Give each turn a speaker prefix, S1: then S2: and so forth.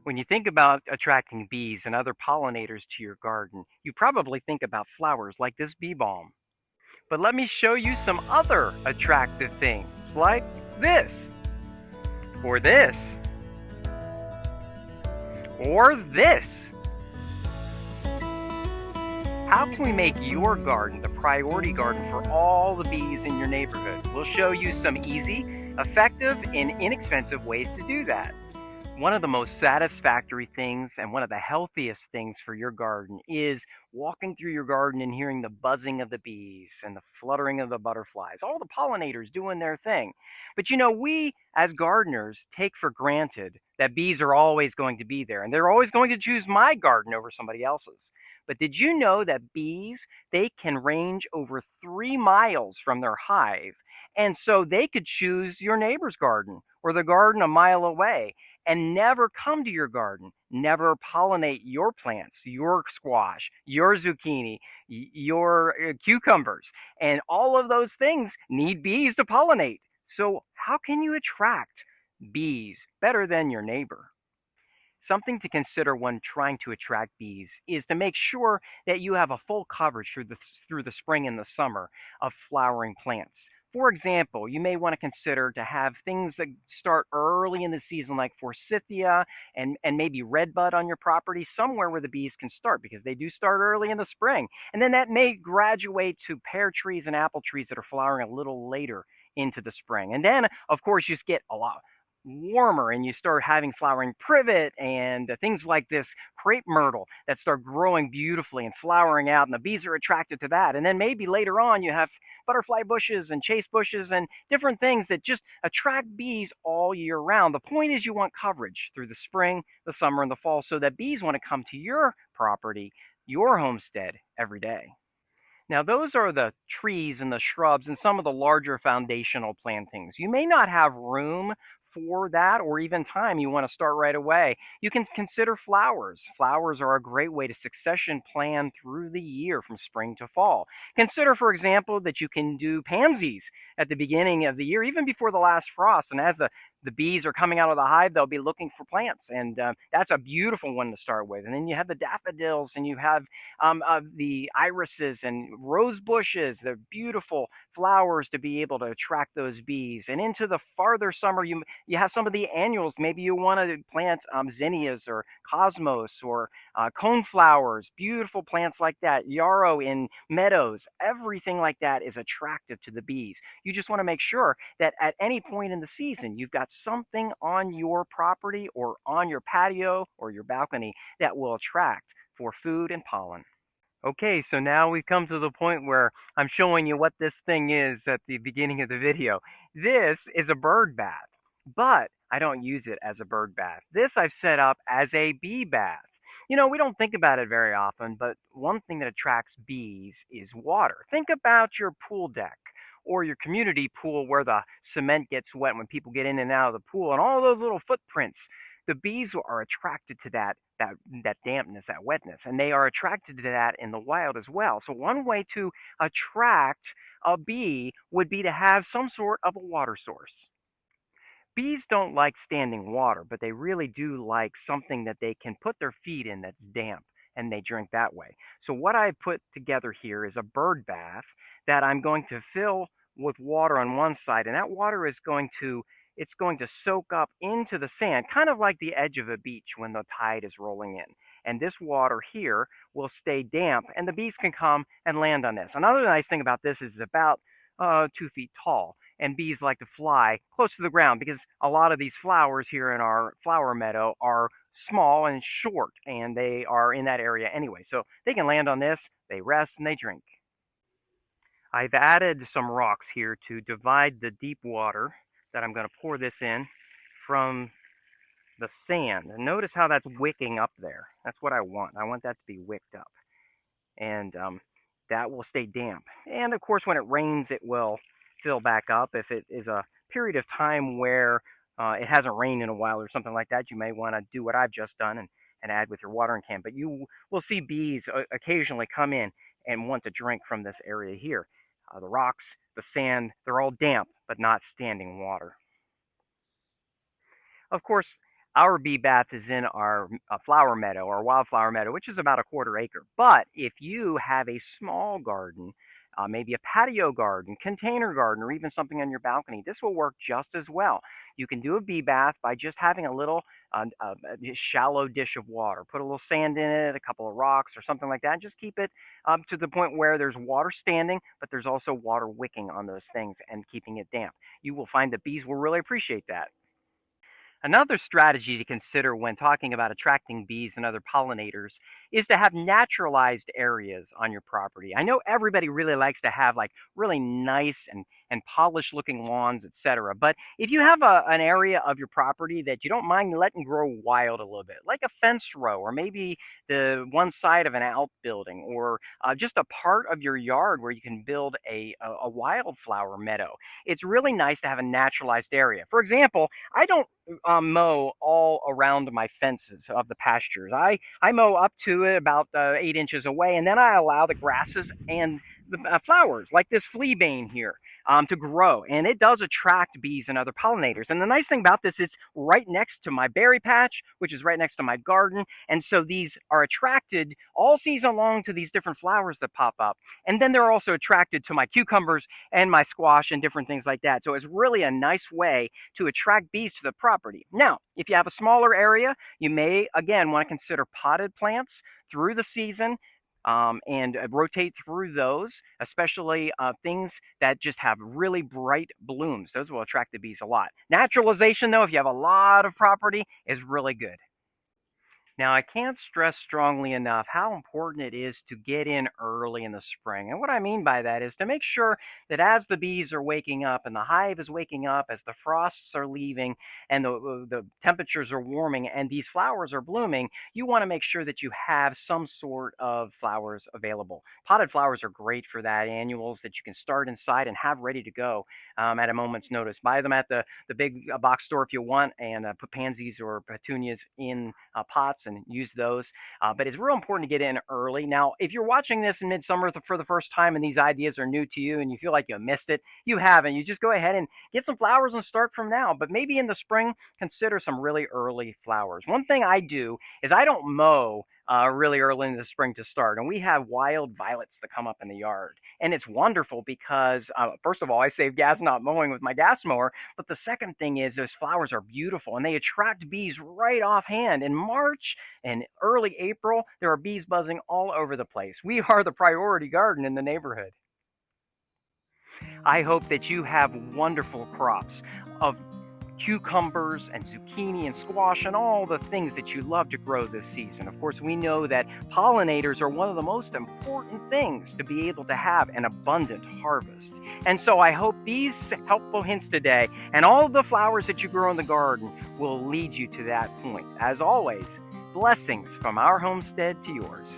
S1: When you think about attracting bees and other pollinators to your garden, you probably think about flowers like this bee balm. But let me show you some other attractive things, like this, or this, or this. How can we make your garden the priority garden for all the bees in your neighborhood? We'll show you some easy, effective, and inexpensive ways to do that. One of the most satisfactory things and one of the healthiest things for your garden is walking through your garden and hearing the buzzing of the bees and the fluttering of the butterflies, all the pollinators doing their thing. But we as gardeners take for granted that bees are always going to be there and they're always going to choose my garden over somebody else's. But did you know that bees, they can range over 3 miles from their hive? And so they could choose your neighbor's garden or the garden a mile away and never come to your garden, never pollinate your plants, your squash, your zucchini, your cucumbers. And all of those things need bees to pollinate. So, how can you attract bees better than your neighbor? Something to consider when trying to attract bees is to make sure that you have a full coverage through the spring and the summer of flowering plants. For example, you may want to consider to have things that start early in the season like forsythia and maybe redbud on your property, somewhere where the bees can start because they do start early in the spring. And then that may graduate to pear trees and apple trees that are flowering a little later into the spring. And then, of course, you just get a lot warmer and you start having flowering privet and things like this crepe myrtle that start growing beautifully and flowering out, and the bees are attracted to that. And then maybe later on you have butterfly bushes and chase bushes and different things that just attract bees all year round. The point is you want coverage through the spring, the summer, and the fall so that bees want to come to your property, your homestead, every day. Now, those are the trees and the shrubs and some of the larger foundational plantings. You may not have room for that or even time you want to start right away. You can consider flowers. Flowers are a great way to succession plan through the year from spring to fall. Consider, for example, that you can do pansies at the beginning of the year, even before the last frost. And as the bees are coming out of the hive, they'll be looking for plants. And that's a beautiful one to start with. And then you have the daffodils and you have the irises and rose bushes. They're beautiful flowers to be able to attract those bees. And into the farther summer, you have some of the annuals. Maybe you want to plant zinnias or cosmos or coneflowers, beautiful plants like that, yarrow in meadows. Everything like that is attractive to the bees. You just want to make sure that at any point in the season, you've got something on your property or on your patio or your balcony that will attract for food and pollen. Okay, so now we've come to the point where I'm showing you what this thing is at the beginning of the video. This is a bird bath, but I don't use it as a bird bath. This I've set up as a bee bath. We don't think about it very often, but one thing that attracts bees is water. Think about your pool deck or your community pool where the cement gets wet when people get in and out of the pool and all those little footprints. The bees are attracted to that dampness, that wetness, and they are attracted to that in the wild as well. So one way to attract a bee would be to have some sort of a water source. Bees don't like standing water, but they really do like something that they can put their feet in that's damp and they drink that way. So what I've put together here is a bird bath that I'm going to fill with water on one side, and that water is going to soak up into the sand, kind of like the edge of a beach when the tide is rolling in. And this water here will stay damp, and the bees can come and land on this. Another nice thing about this is it's about 2 feet tall, and bees like to fly close to the ground because a lot of these flowers here in our flower meadow are small and short, and they are in that area anyway. So they can land on this, they rest, and they drink. I've added some rocks here to divide the deep water that I'm going to pour this in from the sand. And notice how that's wicking up there. That's what I want. I want that to be wicked up. And that will stay damp. And of course, when it rains, it will fill back up. If it is a period of time where it hasn't rained in a while or something like that, you may want to do what I've just done and add with your watering can. But you will see bees occasionally come in and want to drink from this area here. The rocks, the sand, they're all damp, but not standing water. Of course, Our bee bath is in our flower meadow, our wildflower meadow, which is about a quarter acre. But if you have a small garden, maybe a patio garden, container garden, or even something on your balcony, this will work just as well. You can do a bee bath by just having a little shallow dish of water. Put a little sand in it, a couple of rocks, or something like that. Just keep it to the point where there's water standing, but there's also water wicking on those things and keeping it damp. You will find that bees will really appreciate that. Another strategy to consider when talking about attracting bees and other pollinators is to have naturalized areas on your property. I know everybody really likes to have like really nice and polished looking lawns, etc. But if you have an area of your property that you don't mind letting grow wild a little bit, like a fence row or maybe the one side of an outbuilding or just a part of your yard where you can build a wildflower meadow, it's really nice to have a naturalized area. For example, I don't mow all around my fences of the pastures. I mow up to it about 8 inches away, and then I allow the grasses and the flowers, like this fleabane here, to grow. And it does attract bees and other pollinators. And the nice thing about this is right next to my berry patch, which is right next to my garden. And so these are attracted all season long to these different flowers that pop up. And then they're also attracted to my cucumbers and my squash and different things like that. So it's really a nice way to attract bees to the property. Now, if you have a smaller area, you may again want to consider potted plants through the season. And rotate through those, especially things that just have really bright blooms. Those will attract the bees a lot. Naturalization, though, if you have a lot of property, is really good. Now, I can't stress strongly enough how important it is to get in early in the spring. And what I mean by that is to make sure that as the bees are waking up and the hive is waking up, as the frosts are leaving and the temperatures are warming and these flowers are blooming, you want to make sure that you have some sort of flowers available. Potted flowers are great for that, annuals that you can start inside and have ready to go at a moment's notice. Buy them at the big box store if you want and put pansies or petunias in pots and use those. But it's real important to get in early. Now, if you're watching this in midsummer for the first time and these ideas are new to you and you feel like you missed it, you haven't. You just go ahead and get some flowers and start from now. But maybe in the spring, consider some really early flowers. One thing I do is I don't mow really early in the spring to start. And we have wild violets that come up in the yard. And it's wonderful because, first of all, I save gas not mowing with my gas mower. But the second thing is those flowers are beautiful and they attract bees right offhand. In March and early April, there are bees buzzing all over the place. We are the priority garden in the neighborhood. I hope that you have wonderful crops of cucumbers and zucchini and squash and all the things that you love to grow this season. Of course, we know that pollinators are one of the most important things to be able to have an abundant harvest. And so I hope these helpful hints today and all of the flowers that you grow in the garden will lead you to that point. As always, blessings from our homestead to yours.